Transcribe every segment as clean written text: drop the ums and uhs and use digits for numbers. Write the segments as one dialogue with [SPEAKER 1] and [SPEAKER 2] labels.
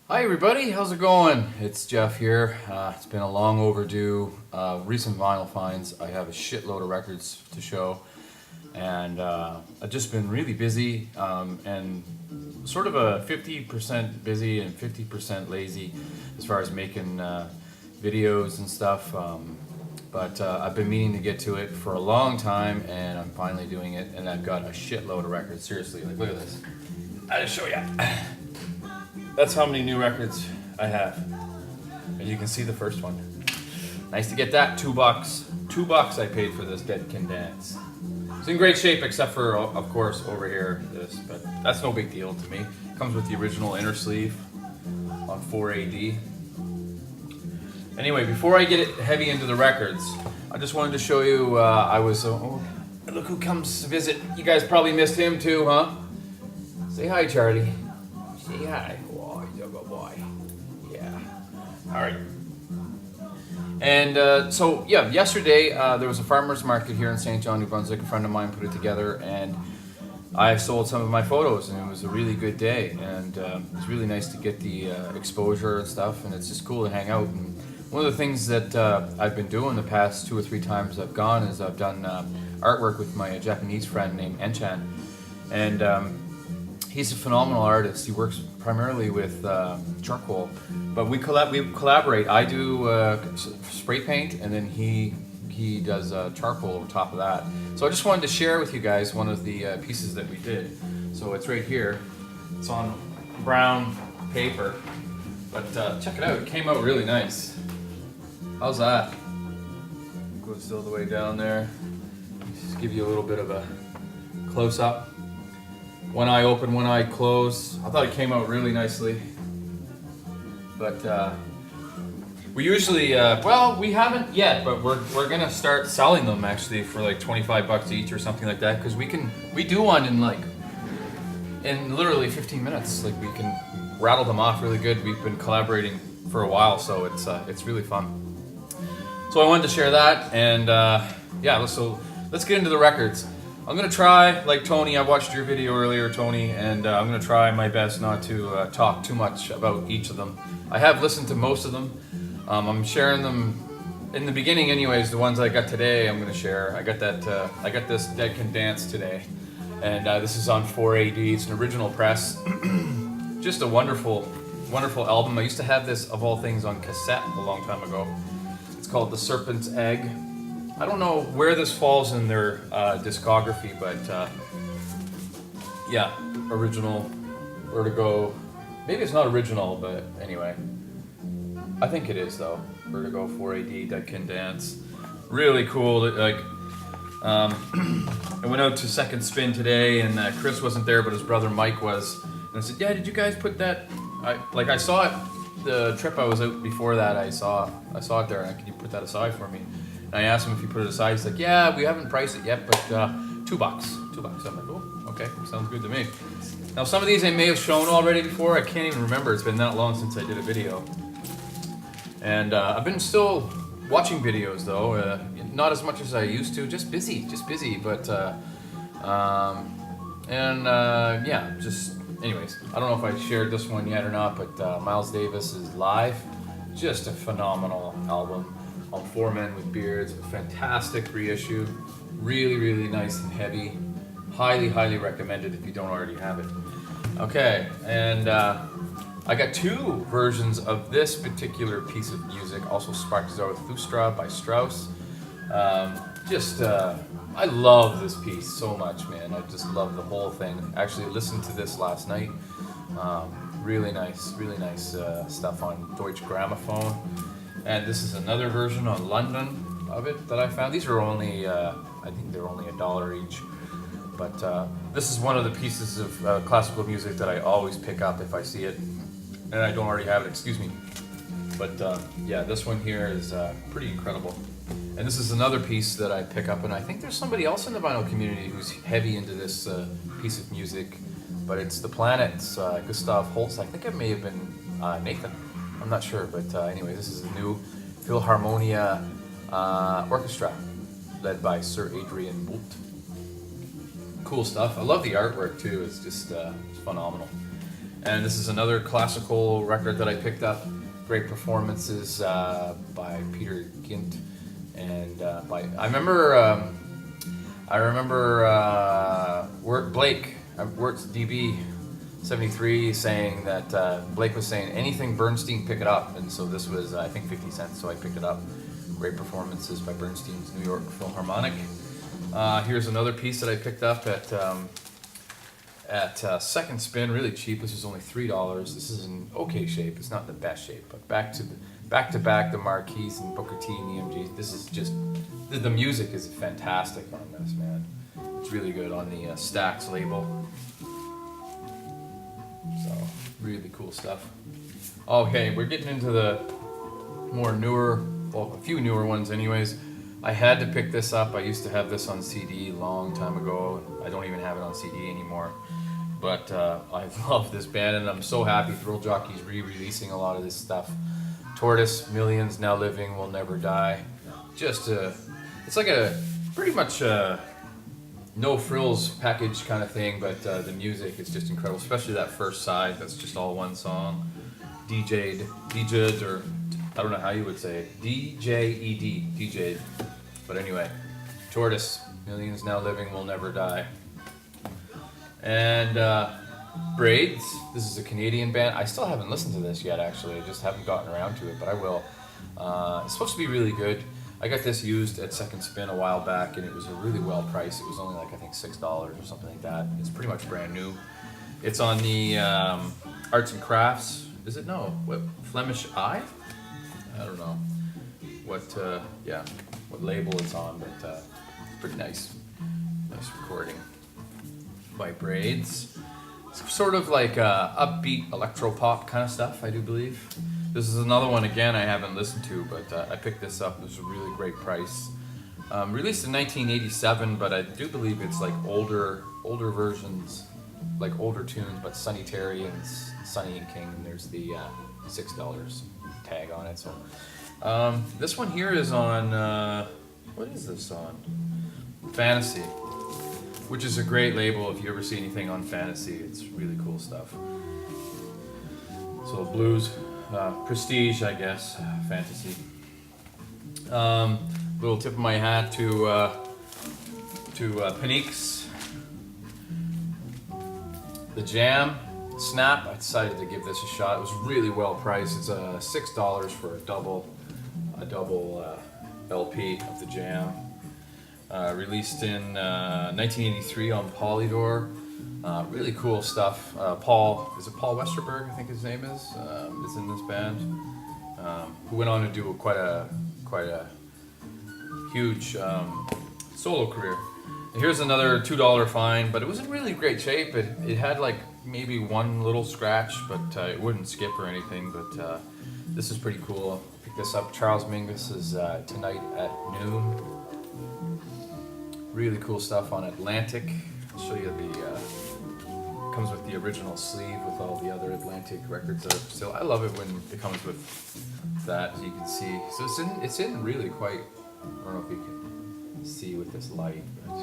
[SPEAKER 1] Hi everybody, how's it going? It's Jeff here. It's been a long overdue recent vinyl finds. I have a shitload of records to show, and I've just been really busy and sort of a 50% busy and 50% lazy as far as making videos and stuff. But I've been meaning to get to it for a long time, and I'm finally doing it. And I've got a shitload of records. Seriously, like look at this. I'll just show you. That's how many new records I have. And you can see the first one. Nice to get that, $2. $2 I paid for this Dead Can Dance. It's in great shape except for, of course, over here, this, but that's no big deal to me. Comes with the original inner sleeve on 4AD. Anyway, before I get it heavy into the records, I just wanted to show you, oh, look who comes to visit. You guys probably missed him too, huh? Say hi, Charlie. Say hi. Boy. Yeah. All right. And so, yeah, yesterday there was a farmer's market here in St. John, New Brunswick. A friend of mine put it together, and I sold some of my photos, and it was a really good day. And it's really nice to get the exposure and stuff, and it's just cool to hang out. And one of the things that I've been doing the past 2 or 3 times I've gone is I've done artwork with my Japanese friend named Enchan. And he's a phenomenal artist. He works primarily with charcoal, but we collaborate. I do spray paint, and then he does charcoal over top of that. So I just wanted to share with you guys one of the pieces that we did. So it's right here. It's on brown paper, but check it out. It came out really nice. How's that? Goes still the way down there. Just give you a little bit of a close up. One eye open, one eye closed. I thought it came out really nicely. But we usually, well, we haven't yet, but we're gonna start selling them actually for like $25 each or something like that, because we do one in literally 15 minutes. Like we can rattle them off really good. We've been collaborating for a while, so it's really fun. So I wanted to share that, and yeah, so let's get into the records. I'm gonna try, like Tony, I watched your video earlier, Tony, and I'm gonna try my best not to talk too much about each of them. I have listened to most of them. I'm sharing them in the beginning anyways. The ones I got today I'm gonna share. I got this Dead Can Dance today, and this is on 4AD. It's an original press. Just a wonderful album. I used to have this, of all things, on cassette a long time ago. It's called The Serpent's Egg. I don't know where this falls in their discography, but yeah, original Vertigo. Maybe it's not original, but anyway, I think it is though. Vertigo 4AD Dead Can Dance, really cool. Like, I went out to Second Spin today, and Chris wasn't there, but his brother Mike was, and I said, "Yeah, did you guys put that?" I saw it the trip I was out before that. I saw it there, and can you put that aside for me? And I asked him if he put it aside. He's like, "Yeah, we haven't priced it yet, but $2. $2." I'm like, "Oh, okay, sounds good to me." Now, some of these I may have shown already before. I can't even remember. It's been that long since I did a video. And I've been still watching videos though, not as much as I used to. Just busy. But yeah, just anyways. I don't know if I shared this one yet or not, but Miles Davis is Live. Just a phenomenal album. On 4 Men with Beards, a fantastic reissue, really nice and heavy. Highly recommended if you don't already have it. Okay, and I got 2 versions of this particular piece of music, also Spark Zarathustra by Strauss. I love this piece so much, man. I just love the whole thing. Actually listened to this last night. Really nice stuff on Deutsche Grammophon. And this is another version on London of it that I found. These are only, I think they're only $1 each. But this is one of the pieces of classical music that I always pick up if I see it. And I don't already have it, excuse me. But yeah, this one here is pretty incredible. And this is another piece that I pick up, and I think there's somebody else in the vinyl community who's heavy into this piece of music. But it's The Planets, Gustav Holst. I think it may have been Nathan. I'm not sure, but anyway, this is a new Philharmonia orchestra led by Sir Adrian Boult. Cool stuff. I love the artwork too. It's just phenomenal. And this is another classical record that I picked up. Great performances by Peter Gint and by I remember Blake Wirtz DB 73 saying that Blake was saying anything Bernstein, pick it up, and so this was I think 50 cents, so I picked it up. Great performances by Bernstein's New York Philharmonic. Here's another piece that I picked up at Second Spin, really cheap. This was only $3. This is in okay shape. It's not in the best shape, but back to back the Marquis and Booker T and EMG. This is just the music is fantastic on this, man. It's really good on the Stax label. So really cool stuff. Okay, we're getting into the more newer, well, a few newer ones, anyways. I had to pick this up. I used to have this on CD a long time ago. I don't even have it on CD anymore. But I love this band, and I'm so happy Thrill Jockey's re-releasing a lot of this stuff. Tortoise, Millions Now Living Will Never Die. Just it's like a pretty much no frills package kind of thing, but the music is just incredible, especially that first side. That's just all one song. DJ'd, or I don't know how you would say it. D-J-E-D, DJ'd. But anyway, Tortoise, Millions Now Living Will Never Die. And Braids, this is a Canadian band. I still haven't listened to this yet, actually. I just haven't gotten around to it, but I will. It's supposed to be really good. I got this used at Second Spin a while back, and it was a really well priced. It was only like, I think, $6 or something like that. It's pretty much brand new. It's on the Arts and Crafts. Is it? No. What? Flemish Eye? I don't know what label it's on, but it's pretty nice. Nice recording by Braids. It's sort of like upbeat electro-pop kind of stuff, I do believe. This is another one, again, I haven't listened to, but I picked this up. It was a really great price. Released in 1987, but I do believe it's like older versions, like older tunes, but Sonny Terry and Sonny and King, and there's the $6 tag on it. So this one here is on, what is this on? Fantasy, which is a great label. If you ever see anything on Fantasy, it's really cool stuff. So blues, prestige, I guess, Fantasy. Little tip of my hat to Panique's The Jam Snap. I decided to give this a shot. It was really well priced. It's $6 for a double LP of The Jam. Released in 1983 on Polydor. Really cool stuff. Paul Westerberg, I think his name is in this band. Who went on to do quite a huge solo career. And here's another $2 fine, but it was in really great shape. It had like maybe one little scratch, but it wouldn't skip or anything. But this is pretty cool. Pick this up. Charles Mingus is Tonight at Noon. Really cool stuff on Atlantic. I'll show you the comes with the original sleeve with all the other Atlantic records that are still. I love it when it comes with that, as you can see. So it's in really quite. I don't know if you can see with this light, but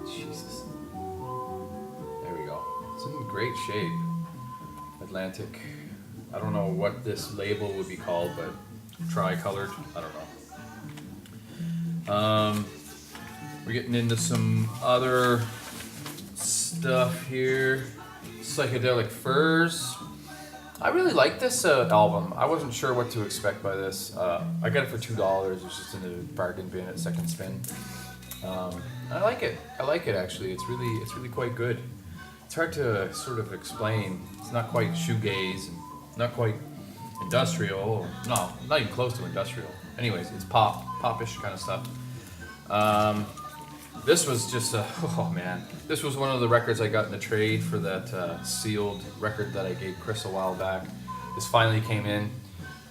[SPEAKER 1] Jesus. There we go. It's in great shape. Atlantic. I don't know what this label would be called, but tri-colored. I don't know. We're getting into some other stuff here. Psychedelic Furs. I really like this album. I wasn't sure what to expect by this. I got it for $2. It's just in the bargain bin at Second Spin. I like it. I like it actually. It's really quite good. It's hard to sort of explain. It's not quite shoegaze and not quite industrial. No, not even close to industrial. Anyways, it's popish kind of stuff. This was just oh man. This was one of the records I got in the trade for that sealed record that I gave Chris a while back. This finally came in.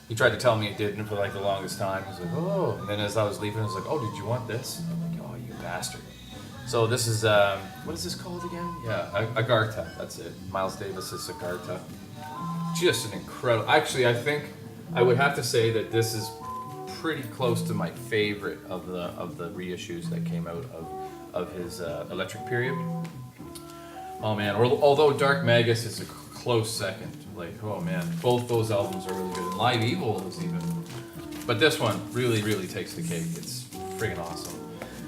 [SPEAKER 1] He tried to tell me it didn't for like the longest time. He was like, oh. And then as I was leaving, I was like, oh, did you want this? I'm like, oh, you bastard. So this is, what is this called again? Yeah, Agartha, that's it. Miles Davis's Agartha. Just an incredible, actually I think I would have to say that this is pretty close to my favorite of the reissues that came out of his Electric period. Oh man, although Dark Magus is a close second. Like, oh man, both those albums are really good. And Live Evil is even, but this one really, really takes the cake. It's friggin' awesome.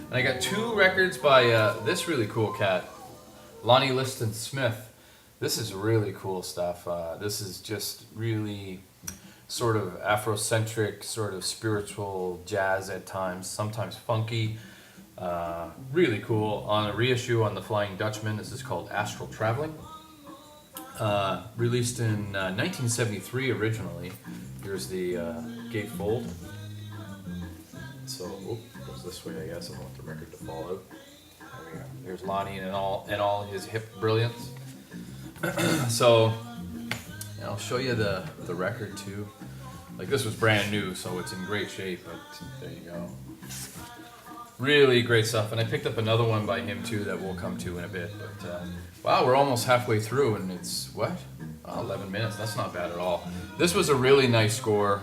[SPEAKER 1] And I got 2 records by this really cool cat, Lonnie Liston Smith. This is really cool stuff. This is just really sort of Afrocentric, sort of spiritual jazz at times, sometimes funky. Really cool. On a reissue on the Flying Dutchman, this is called Astral Traveling. Released in 1973 originally. Here's the gatefold. So, goes this way, I guess. I don't want the record to fall out. There we go. There's Lonnie and all his hip brilliance. So, and I'll show you the record too. Like, this was brand new, so it's in great shape, but there you go. Really great stuff. And I picked up another one by him too that we'll come to in a bit. But wow, we're almost halfway through, and it's what? 11 minutes. That's not bad at all. This was a really nice score.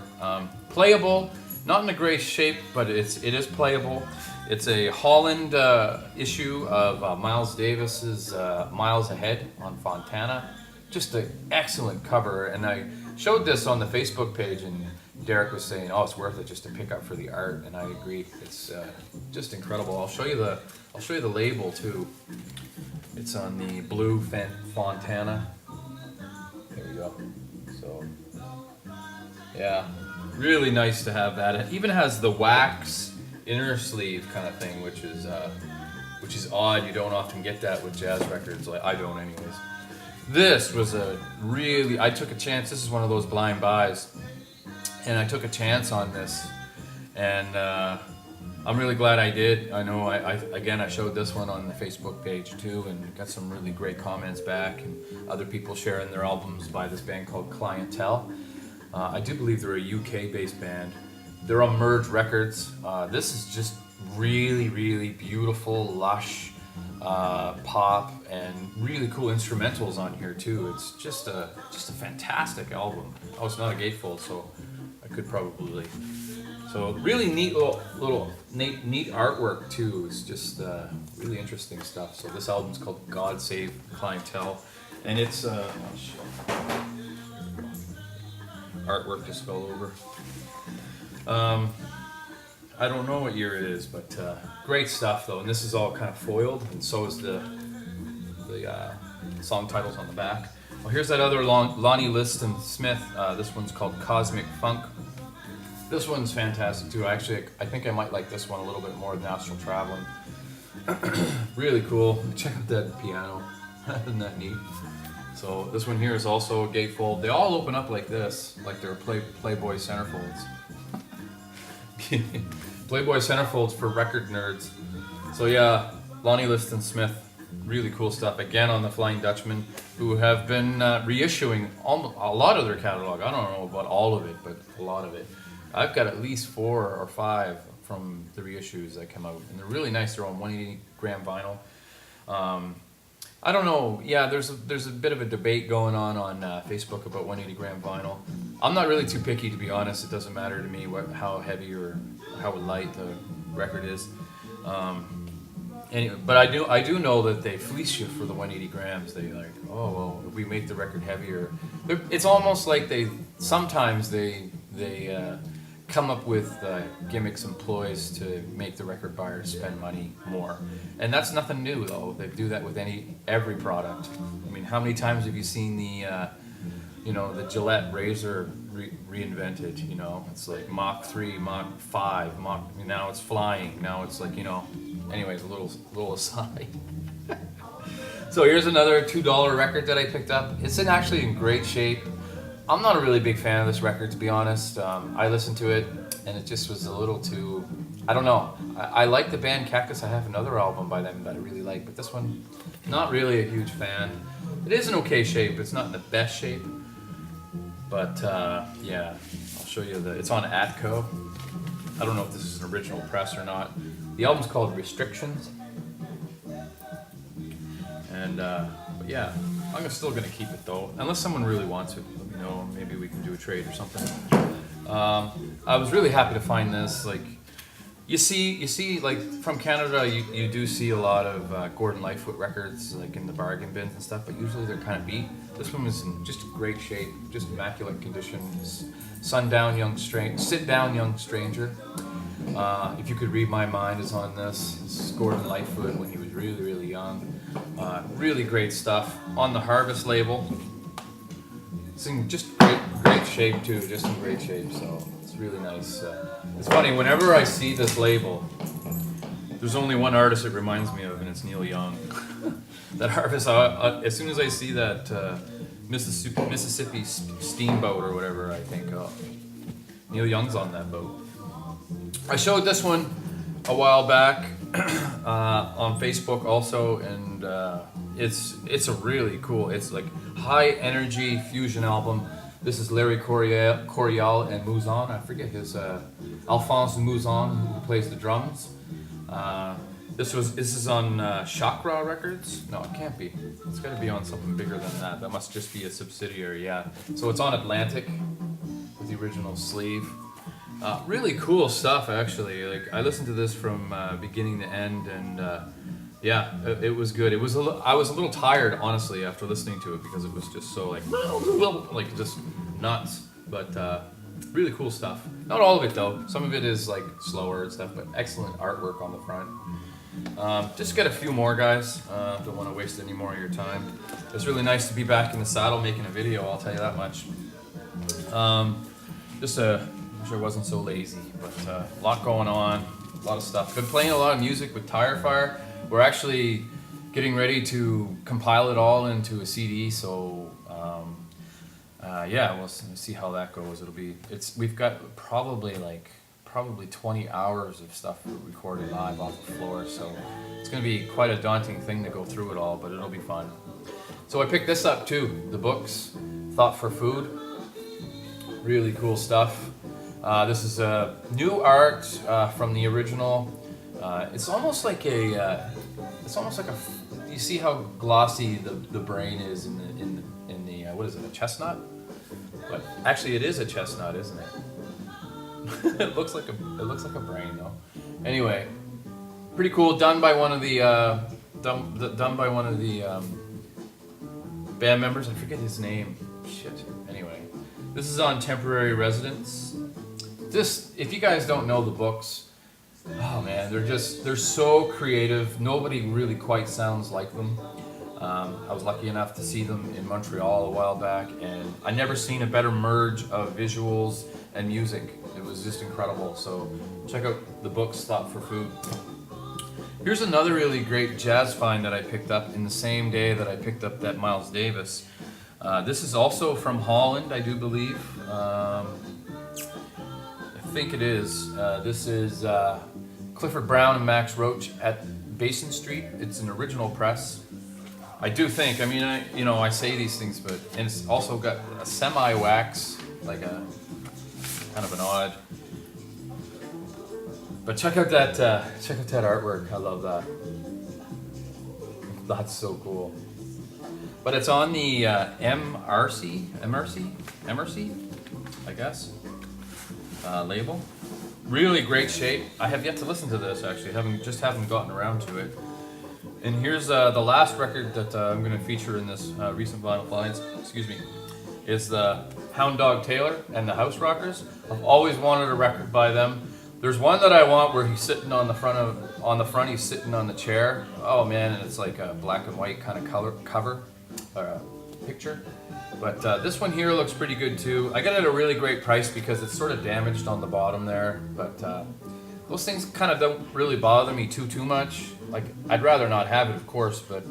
[SPEAKER 1] Playable, not in a great shape, but it is playable. It's a Holland issue of Miles Davis's Miles Ahead on Fontana. Just an excellent cover, and I showed this on the Facebook page, and Derek was saying, "Oh, it's worth it just to pick up for the art," and I agree. It's just incredible. I'll show you the label too. It's on the blue Fontana. There we go. So yeah, really nice to have that. It even has the wax inner sleeve kind of thing, which is odd. You don't often get that with jazz records. Like, I don't anyways. This was I took a chance. This is one of those blind buys, and I took a chance on this, and I'm really glad I did. I know I showed this one on the Facebook page too, and got some really great comments back, and other people sharing their albums by this band called Clientele. I do believe they're a UK-based band. They're on Merge Records. This is just really, really beautiful, lush pop, and really cool instrumentals on here too. It's just a fantastic album. Oh, it's not a gatefold, so I could probably. So really neat little neat artwork too. It's just really interesting stuff. So this album's called God Save Clientele, and it's artwork just fell over. I don't know what year it is, but great stuff though. And this is all kind of foiled, and so is the song titles on the back. Well, here's that other Lonnie Liston Smith. This one's called Cosmic Funk. This one's fantastic too. Actually, I think I might like this one a little bit more than Astral Traveling. Really cool. Check out that piano. Isn't that neat? So this one here is also a gatefold. They all open up like this, like they're Playboy centerfolds. Playboy centerfolds for record nerds. So yeah, Lonnie Liston Smith, really cool stuff. Again on the Flying Dutchman, who have been reissuing a lot of their catalog. I don't know about all of it, but a lot of it. I've got at least 4 or 5 from the reissues that come out, and they're really nice. They're on 180 gram vinyl. I don't know. Yeah, there's a bit of a debate going on Facebook about 180 gram vinyl. I'm not really too picky, to be honest. It doesn't matter to me how heavy or how light the record is. Anyway, but I do know that they fleece you for the 180 grams. They like, oh well, if we make the record heavier. It's almost like sometimes they come up with gimmicks and ploys to make the record buyers spend money more. And that's nothing new though. They do that with every product. I mean, how many times have you seen the Gillette razor reinvented? You know, it's like Mach 3, Mach 5, now it's flying. Now it's like, anyways, a little aside. So here's another $2 record that I picked up. It's actually in great shape. I'm not a really big fan of this record, to be honest. I listened to it, and it just was a little too, I don't know. I like the band Cactus. I have another album by them that I really like, but this one, not really a huge fan. It is in okay shape. It's not in the best shape, but yeah, I'll show you it's on Atco. I don't know if this is an original press or not. The album's called Restrictions, and but yeah, I'm still gonna keep it though, unless someone really wants it. Let me know. Maybe we can do a trade or something. I was really happy to find this. Like, You see, like from Canada, you do see a lot of Gordon Lightfoot records, like in the bargain bins and stuff. But usually they're kind of beat. This one was in just great shape, just immaculate conditions. Sit down, young stranger. If you could read my mind is on this. This is Gordon Lightfoot when he was really, really young. Really great stuff on the Harvest label. It's in just great shape too, just in great shape. So it's really nice. It's funny, whenever I see this label, there's only one artist it reminds me of, and it's Neil Young. That Harvest, as soon as I see that Mississippi Steamboat or whatever, I think, oh, Neil Young's on that boat. I showed this one a while back on Facebook also, and it's a really cool, it's like high energy fusion album. This is Larry Coryell and Mouzon. I forget his Alphonse Mouzon, who plays the drums. This is on Chakra Records. No, it can't be. It's got to be on something bigger than that. That must just be a subsidiary. Yeah. So it's on Atlantic with the original sleeve. Really cool stuff, actually. Like I listened to this from beginning to end, and yeah, it was good. I was a little tired, honestly, after listening to it because it was just so like just nuts. But really cool stuff. Not all of it though. Some of it is like slower and stuff, but excellent artwork on the front. Just get a few more, guys. Don't want to waste any more of your time. It's really nice to be back in the saddle making a video. I'll tell you that much. Wish I wasn't so lazy, but a lot going on, a lot of stuff. Been playing a lot of music with Tire Fire. We're actually getting ready to compile it all into a CD, so yeah, we'll see how that goes. We've got probably 20 hours of stuff recorded live off the floor, so it's going to be quite a daunting thing to go through it all, but it'll be fun. So I picked this up too, the books, Thought for Food. Really cool stuff. This is new art from the original. It's almost like a. You see how glossy the brain is in the what is it, a chestnut? But actually, it is a chestnut, isn't it? It looks like a brain though. Anyway, pretty cool. Done by one of the band members. I forget his name. Shit. Anyway, this is on Temporary Residence. If you guys don't know the books, oh man, they're so creative. Nobody really quite sounds like them. I was lucky enough to see them in Montreal a while back, and I never seen a better merge of visuals and music. It was just incredible. So check out the books, Thought for Food. Here's another really great jazz find that I picked up in the same day that I picked up that Miles Davis. This is also from Holland, I do believe. I think it is. This is Clifford Brown and Max Roach at Basin Street. It's an original press. I do think. I mean, I say these things, and it's also got a semi-wax, like a kind of an odd. But check out that artwork. I love that. That's so cool. But it's on the MRC, I guess, label. Really great shape. I have yet to listen to this actually. Haven't gotten around to it. And here's the last record that I'm going to feature in this recent Vinyl Finds. Excuse me. Is the Hound Dog Taylor and the House Rockers. I've always wanted a record by them. There's one that I want where he's sitting on the front. He's sitting on the chair. Oh man, and it's like a black and white kind of cover picture. But this one here looks pretty good too. I got it at a really great price because it's sort of damaged on the bottom there. But those things kind of don't really bother me too much. Like I'd rather not have it, of course, but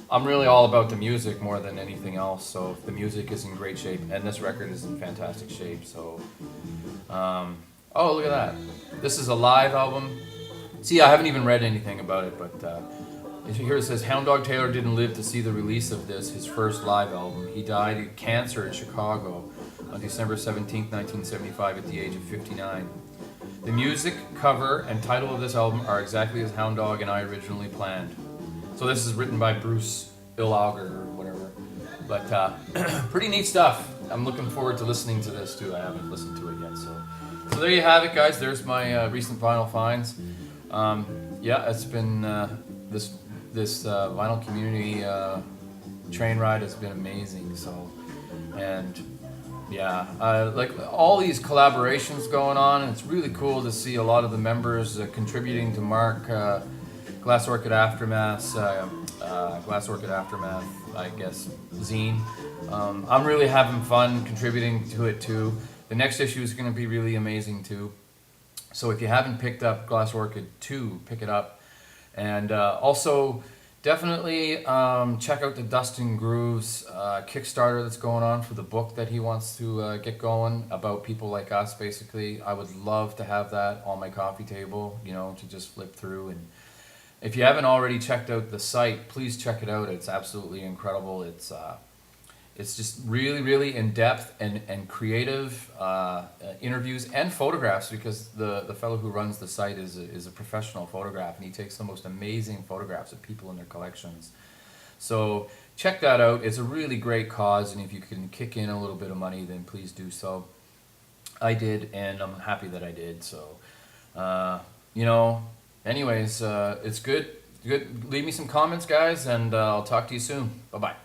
[SPEAKER 1] I'm really all about the music more than anything else. So if the music is in great shape, and this record is in fantastic shape, so. Oh, look at that. This is a live album. See, I haven't even read anything about it, but here it says, Hound Dog Taylor didn't live to see the release of this, his first live album. He died of cancer in Chicago on December 17, 1975 at the age of 59. The music, cover, and title of this album are exactly as Hound Dog and I originally planned. So this is written by Bruce Illauger or whatever. But pretty neat stuff. I'm looking forward to listening to this too. I haven't listened to it yet, so So there you have it, guys. There's my recent vinyl finds. Yeah, it's been this vinyl community train ride has been amazing. So, and yeah, like all these collaborations going on, and it's really cool to see a lot of the members contributing to Mark Glass Orchid Aftermath, I guess, zine. I'm really having fun contributing to it too. The next issue is going to be really amazing too. So if you haven't picked up Glass Orchid 2, pick it up. And also, definitely check out the Dustin Grooves Kickstarter that's going on for the book that he wants to get going about people like us, basically. I would love to have that on my coffee table, you know, to just flip through. And if you haven't already checked out the site, please check it out. It's absolutely incredible. It's just really, really in-depth and creative interviews and photographs, because the fellow who runs the site is a professional photographer, and he takes the most amazing photographs of people in their collections. So check that out. It's a really great cause, and if you can kick in a little bit of money, then please do so. I did, and I'm happy that I did. So, you know, anyways, it's good. Leave me some comments, guys, and I'll talk to you soon. Bye-bye.